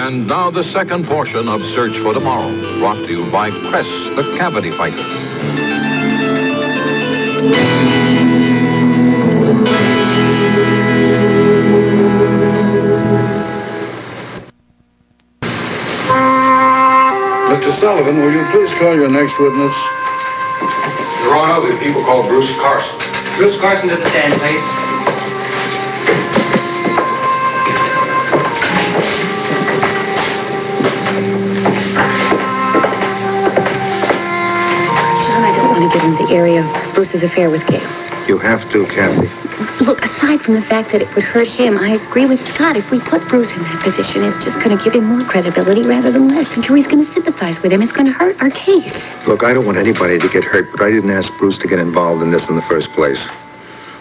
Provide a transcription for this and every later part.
And now the second portion of Search for Tomorrow, brought to you by Crest, the Cavity Fighter. Mr. Sullivan, will you please call your next witness? Your Honor, the people called Bruce Carson. Bruce Carson to the stand, please. Get into the area of Bruce's affair with Gail. You have to, Kathy. Look, aside from the fact that it would hurt him, I agree with Scott. If we put Bruce in that position, it's just going to give him more credibility rather than less. The jury's going to sympathize with him. It's going to hurt our case. Look, I don't want anybody to get hurt, but I didn't ask Bruce to get involved in this in the first place.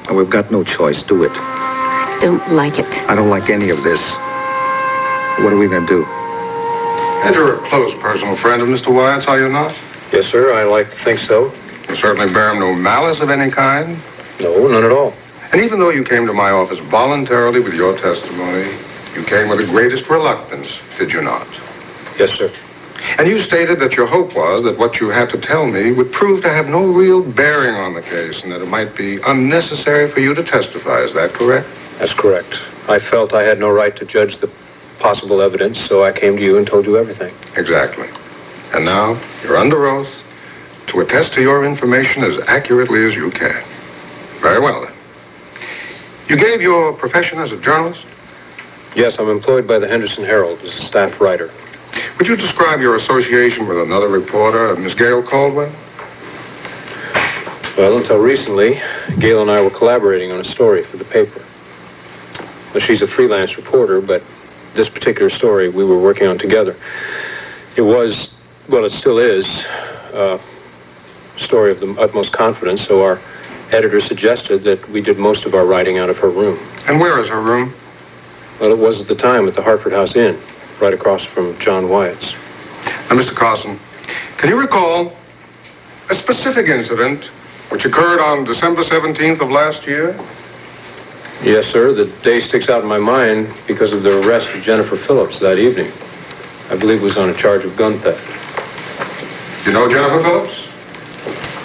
And we've got no choice. Do it. I don't like it. I don't like any of this. What are we going to do? And you're a close personal friend of Mr. Wyatt's, are you not? Yes, sir. I like to think so. You certainly bear him no malice of any kind. No, none at all. And even though you came to my office voluntarily with your testimony, you came with the greatest reluctance, did you not? Yes, sir. And you stated that your hope was that what you had to tell me would prove to have no real bearing on the case and that it might be unnecessary for you to testify. Is that correct? That's correct. I felt I had no right to judge the possible evidence, so I came to you and told you everything. Exactly. And now you're under oath to attest to your information as accurately as you can. Very well, then. You gave your profession as a journalist? Yes, I'm employed by the Henderson Herald as a staff writer. Would you describe your association with another reporter, Miss Gail Caldwell? Well, until recently, Gail and I were collaborating on a story for the paper. Well, she's a freelance reporter, but this particular story we were working on together. It was, well, it still is, a story of the utmost confidence, so our editor suggested that we did most of our writing out of her room. And where is her room? Well, it was at the time at the Hartford House Inn, right across from John Wyatt's. Now, Mr. Carson, can you recall a specific incident which occurred on December 17th of last year? Yes, sir. The day sticks out in my mind because of the arrest of Jennifer Phillips that evening. I believe it was on a charge of gun theft. You know Jennifer Phillips?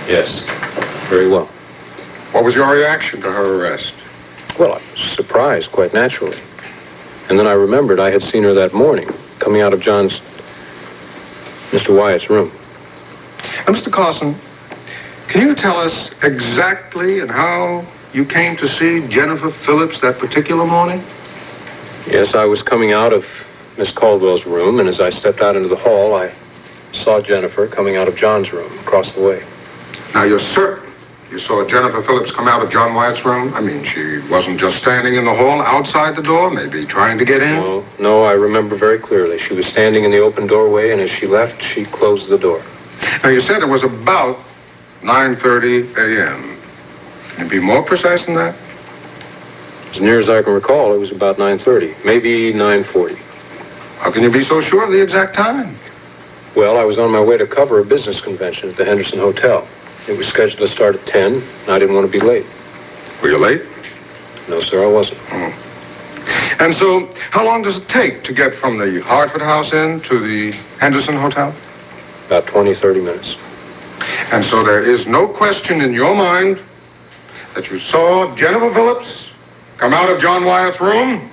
Yes, very well. What was your reaction to her arrest? Well, I was surprised, quite naturally. And then I remembered I had seen her that morning, coming out of Mr. Wyatt's room. Now, Mr. Carson, can you tell us exactly and how you came to see Jennifer Phillips that particular morning? Yes, I was coming out of Miss Caldwell's room, and as I stepped out into the hall, I saw Jennifer coming out of John's room across the way. Now, you're certain you saw Jennifer Phillips come out of John Wyatt's room? I mean, she wasn't just standing in the hall outside the door, maybe trying to get in? No, I remember very clearly. She was standing in the open doorway, and as she left, she closed the door. Now, you said it was about 9:30 a.m. Can you be more precise than that? As near as I can recall, it was about 9:30, maybe 9:40. How can you be so sure of the exact time? Well, I was on my way to cover a business convention at the Henderson Hotel. It was scheduled to start at 10, and I didn't want to be late. Were you late? No, sir, I wasn't. Oh. And so, how long does it take to get from the Hartford House Inn to the Henderson Hotel? About 20, 30 minutes. And so there is no question in your mind that you saw Jennifer Phillips come out of John Wyatt's room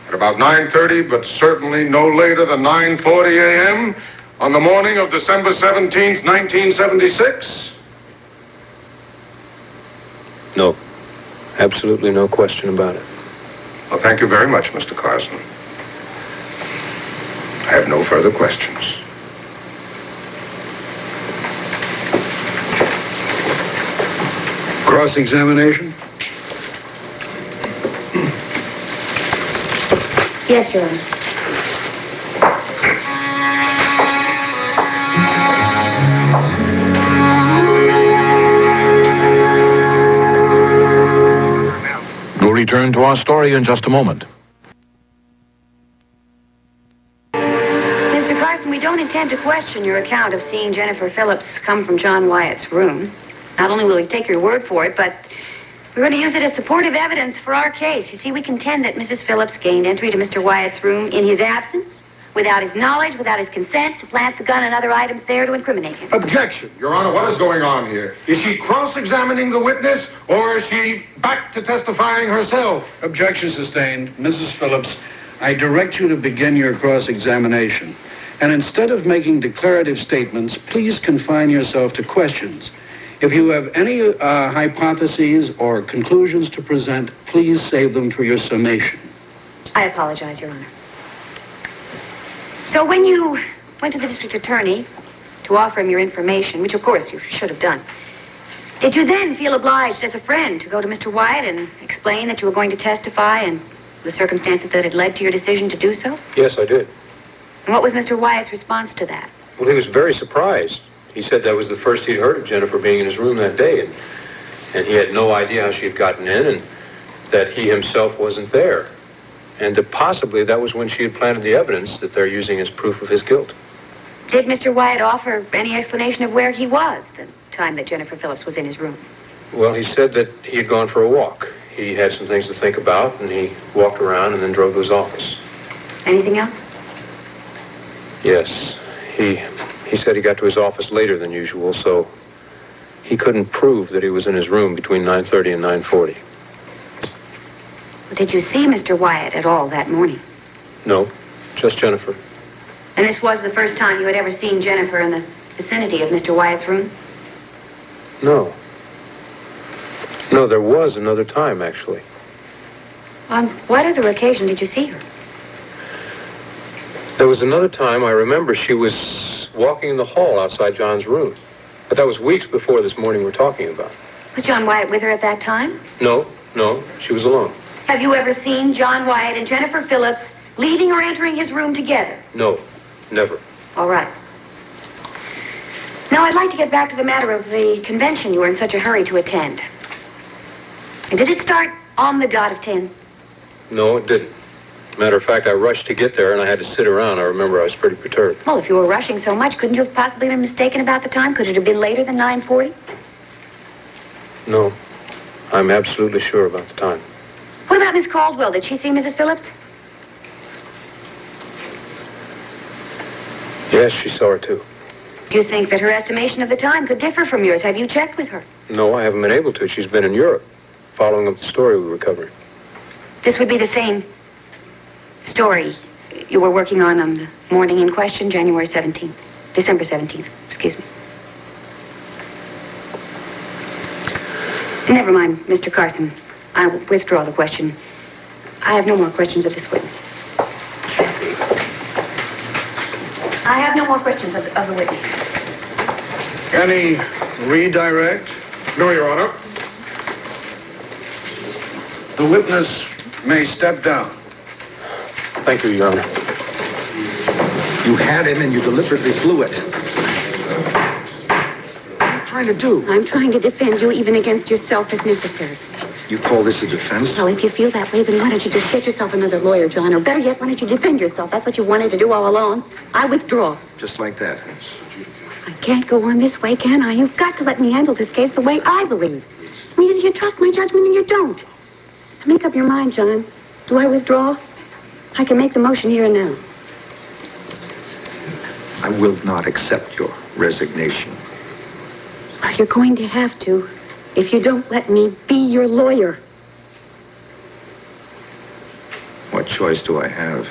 at about 9:30, but certainly no later than 9:40 a.m., on the morning of December 17th, 1976? No. Absolutely no question about it. Well, thank you very much, Mr. Carson. I have no further questions. Cross-examination? Yes, Your Honor. We'll return to our story in just a moment. Mr. Carson, we don't intend to question your account of seeing Jennifer Phillips come from John Wyatt's room. Not only will we take your word for it, but we're going to use it as supportive evidence for our case. You see, we contend that Mrs. Phillips gained entry to Mr. Wyatt's room in his absence, without his knowledge, without his consent, to plant the gun and other items there to incriminate him. Objection. Your Honor, what is going on here? Is she cross-examining the witness, or is she back to testifying herself? Objection sustained. Mrs. Phillips, I direct you to begin your cross-examination. And instead of making declarative statements, please confine yourself to questions. If you have any hypotheses or conclusions to present, please save them for your summation. I apologize, Your Honor. So when you went to the district attorney to offer him your information, which of course you should have done, did you then feel obliged as a friend to go to Mr. Wyatt and explain that you were going to testify and the circumstances that had led to your decision to do so? Yes, I did. And what was Mr. Wyatt's response to that? Well, he was very surprised. He said that was the first he'd heard of Jennifer being in his room that day, and he had no idea how she had gotten in, and that he himself wasn't there. And that possibly that was when she had planted the evidence that they're using as proof of his guilt. Did Mr. Wyatt offer any explanation of where he was the time that Jennifer Phillips was in his room? Well, he said that he had gone for a walk. He had some things to think about, and he walked around and then drove to his office. Anything else? Yes. He said he got to his office later than usual, so he couldn't prove that he was in his room between 9:30 and 9:40. Did you see Mr. Wyatt at all that morning? No, just Jennifer. And this was the first time you had ever seen Jennifer in the vicinity of Mr. Wyatt's room? No. No, there was another time, actually. On what other occasion did you see her? There was another time I remember she was walking in the hall outside John's room. But that was weeks before this morning we're talking about. Was John Wyatt with her at that time? No, she was alone. Have you ever seen John Wyatt and Jennifer Phillips leaving or entering his room together? No, never. All right. Now, I'd like to get back to the matter of the convention you were in such a hurry to attend. Did it start on the dot of 10? No, it didn't. Matter of fact, I rushed to get there, and I had to sit around. I remember I was pretty perturbed. Well, if you were rushing so much, couldn't you have possibly been mistaken about the time? Could it have been later than 9:40? No, I'm absolutely sure about the time. What about Miss Caldwell? Did she see Mrs. Phillips? Yes, she saw her, too. Do you think that her estimation of the time could differ from yours? Have you checked with her? No, I haven't been able to. She's been in Europe, following up the story we were covering. This would be the same story you were working on the morning in question, December 17th, excuse me. Never mind, Mr. Carson. I will withdraw the question. I have no more questions of this witness. I have no more questions of the witness. Any redirect? No, Your Honor. The witness may step down. Thank you, Your Honor. You had him and you deliberately blew it. What are you trying to do? I'm trying to defend you even against yourself if necessary. You call this a defense? Well, if you feel that way, then why don't you just get yourself another lawyer, John? Or better yet, why don't you defend yourself? That's what you wanted to do all along. I withdraw. Just like that. I can't go on this way, can I? You've got to let me handle this case the way I believe. I mean, either you trust my judgment or you don't. Make up your mind, John. Do I withdraw? I can make the motion here and now. I will not accept your resignation. Well, you're going to have to if you don't let me be your lawyer. What choice do I have?